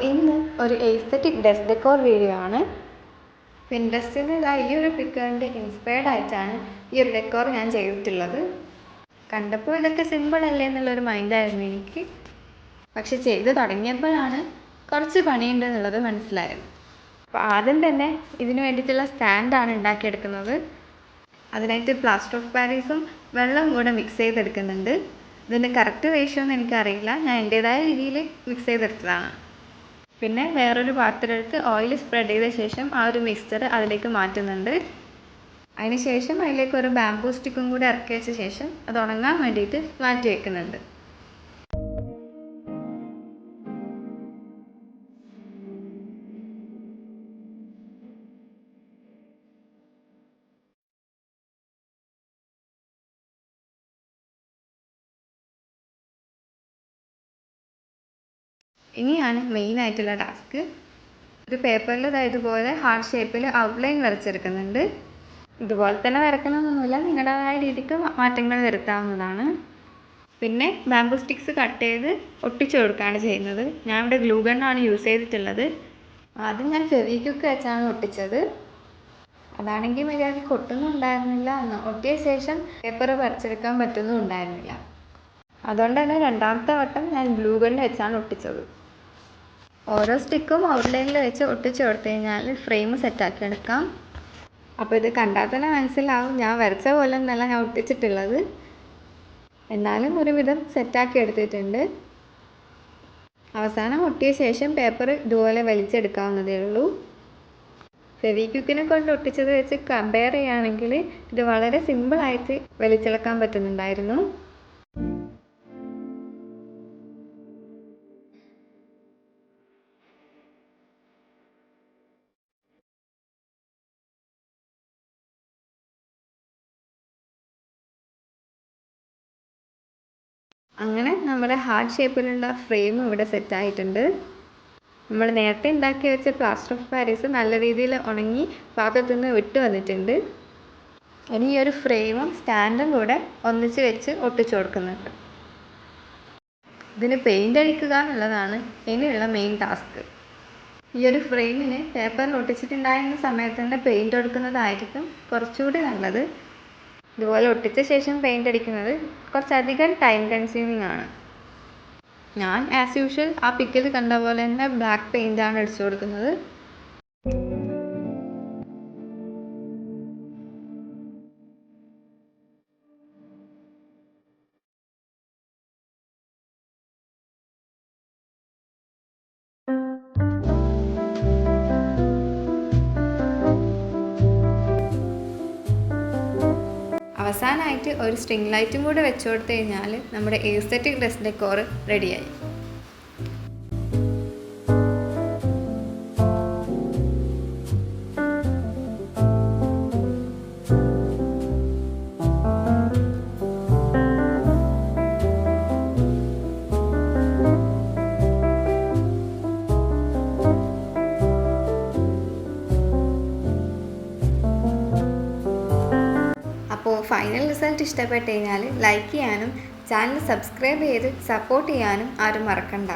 ഇന്ന് ഒരു aesthetic desk decor video ആണ്. പിൻട്രസ്റ്റിൽ നിന്ന് ഈ ഒരു പിക്ക് കണ്ട് ഇൻസ്പയർഡ് ആയിട്ടാണ് ഈ ഒരു ഡെക്കോർ ഞാൻ ചെയ്തിട്ടുള്ളത്. കണ്ടപ്പോൾ ഇതൊക്കെ സിമ്പിൾ അല്ലേ എന്നുള്ളൊരു മൈൻഡായിരുന്നു എനിക്ക്. പക്ഷെ ചെയ്ത് തുടങ്ങിയപ്പോഴാണ് കുറച്ച് പണിയുണ്ട് എന്നുള്ളത് മനസ്സിലായത്. അപ്പോൾ ആദ്യം തന്നെ ഇതിന് വേണ്ടിയിട്ടുള്ള സ്റ്റാൻഡാണ് ഉണ്ടാക്കിയെടുക്കുന്നത്. അതിനായിട്ട് പ്ലാസ്റ്റർ ഓഫ് പാരീസും വെള്ളവും കൂടെ മിക്സ് ചെയ്തെടുക്കുന്നുണ്ട്. ഇതിൻ്റെ കറക്റ്റ് റേഷ്യോ ഒന്നും എനിക്കറിയില്ല, ഞാൻ എൻ്റേതായ രീതിയിൽ മിക്സ് ചെയ്തെടുത്തതാണ്. പിന്നെ വേറൊരു പാത്രമെടുത്ത് ഓയിൽ സ്പ്രെഡ് ചെയ്ത ശേഷം ആ ഒരു മിക്സ്ചർ അതിലേക്ക് മാറ്റുന്നുണ്ട്. അതിന് ശേഷം അതിലേക്ക് ഒരു ബാംബൂ സ്റ്റിക്കും കൂടി ഇറക്കി വെച്ച ശേഷം അത് ഉണങ്ങാൻ വേണ്ടിയിട്ട് മാറ്റി വയ്ക്കുന്നുണ്ട്. ഇനിയാണ് മെയിനായിട്ടുള്ള ടാസ്ക്. ഒരു പേപ്പറിൽ ഇതുപോലെ ഹാർട്ട് ഷേപ്പിൽ ഔട്ട്ലൈൻ വരച്ചെടുക്കുന്നുണ്ട്. ഇതുപോലെ തന്നെ വരക്കണമെന്നൊന്നുമില്ല, നിങ്ങളുടേതായ രീതിക്ക് മാറ്റങ്ങൾ വരുത്താവുന്നതാണ്. പിന്നെ ബാംബൂ സ്റ്റിക്സ് കട്ട് ചെയ്ത് ഒട്ടിച്ചു കൊടുക്കുകയാണ് ചെയ്യുന്നത്. ഞാൻ ഇവിടെ ഗ്ലൂ ഗണ്ണാണ് യൂസ് ചെയ്തിട്ടുള്ളത്. ആദ്യം ഞാൻ ഫെവിക്വിക്ക് വെച്ചാണ് ഒട്ടിച്ചത്. അതാണെങ്കിൽ മര്യാദയ്ക്ക് ഒട്ടുന്നും ഉണ്ടായിരുന്നില്ല, ഒട്ടിയ ശേഷം പേപ്പർ വരച്ചെടുക്കാൻ പറ്റുന്നും ഉണ്ടായിരുന്നില്ല. അതുകൊണ്ട് തന്നെ രണ്ടാമത്തെ വട്ടം ഞാൻ ഗ്ലൂ ഗണ്ണ് വെച്ചാണ് ഒട്ടിച്ചത്. ഓരോ സ്റ്റിക്കും ഔട്ട്ലൈനിൽ വെച്ച് ഒട്ടിച്ചു കൊടുത്തു കഴിഞ്ഞാൽ ഫ്രെയിം സെറ്റാക്കി എടുക്കാം. അപ്പോൾ ഇത് കണ്ടാൽ തന്നെ മനസ്സിലാവും ഞാൻ വരച്ച പോലെ ഒന്നല്ല ഞാൻ ഒട്ടിച്ചിട്ടുള്ളത്. എന്നാലും ഒരുവിധം സെറ്റാക്കി എടുത്തിട്ടുണ്ട്. അവസാനം ഒട്ടിയ ശേഷം പേപ്പർ ഇതുപോലെ വലിച്ചെടുക്കാവുന്നതേ ഉള്ളൂ. ഫെവിക്വിക്കിനെ കൊണ്ട് ഒട്ടിച്ചത് വെച്ച് കമ്പയർ ചെയ്യുകയാണെങ്കിൽ ഇത് വളരെ സിമ്പിളായിട്ട് വലിച്ചെടുക്കാൻ പറ്റുന്നുണ്ടായിരുന്നു. അങ്ങനെ നമ്മുടെ ഹാർട്ട് ഷേപ്പിലുള്ള ഫ്രെയിം ഇവിടെ സെറ്റായിട്ടുണ്ട്. നമ്മൾ നേരത്തെ ഉണ്ടാക്കി വെച്ച പ്ലാസ്റ്റർ ഓഫ് പാരീസ് നല്ല രീതിയിൽ ഉണങ്ങി പാത്രത്തിൽ നിന്ന് വിട്ട് വന്നിട്ടുണ്ട്. ഇനി ഈ ഒരു ഫ്രെയിമും സ്റ്റാൻഡും കൂടെ ഒന്നിച്ച് വെച്ച് ഒട്ടിച്ചു കൊടുക്കുന്നുണ്ട്. ഇതിന് പെയിൻ്റ് അടിക്കുക എന്നുള്ളതാണ് ഇനിയുള്ള മെയിൻ ടാസ്ക്. ഈ ഒരു ഫ്രെയിമിന് പേപ്പറിൽ ഒട്ടിച്ചിട്ടുണ്ടായിരുന്ന സമയത്ത് തന്നെ പെയിൻ്റ് കൊടുക്കുന്നതായിരിക്കും കുറച്ചുകൂടി നല്ലത്. ഇതുപോലെ ഒട്ടിച്ച ശേഷം പെയിൻ്റ് അടിക്കുന്നത് കുറച്ചധികം ടൈം കൺസ്യൂമിംഗ് ആണ്. ഞാൻ ആസ് യൂഷ്വൽ ആ പിക്കിൽ കണ്ട പോലെ തന്നെ ബ്ലാക്ക് പെയിൻ്റാണ് അടിച്ചു കൊടുക്കുന്നത്. അവസാനമായിട്ട് ഒരു സ്ട്രിങ് ലൈറ്റും കൂടെ വെച്ച് കൊടുത്തു കഴിഞ്ഞാൽ നമ്മുടെ എസ്തെറ്റിക് ഡെസ്ക് ഡെക്കോർ റെഡിയായി. അപ്പോൾ ഫൈനൽ റിസൾട്ട് ഇഷ്ടപ്പെട്ട് കഴിഞ്ഞാൽ ലൈക്ക് ചെയ്യാനും ചാനൽ സബ്സ്ക്രൈബ് ചെയ്ത് സപ്പോർട്ട് ചെയ്യാനും ആരും മറക്കണ്ട.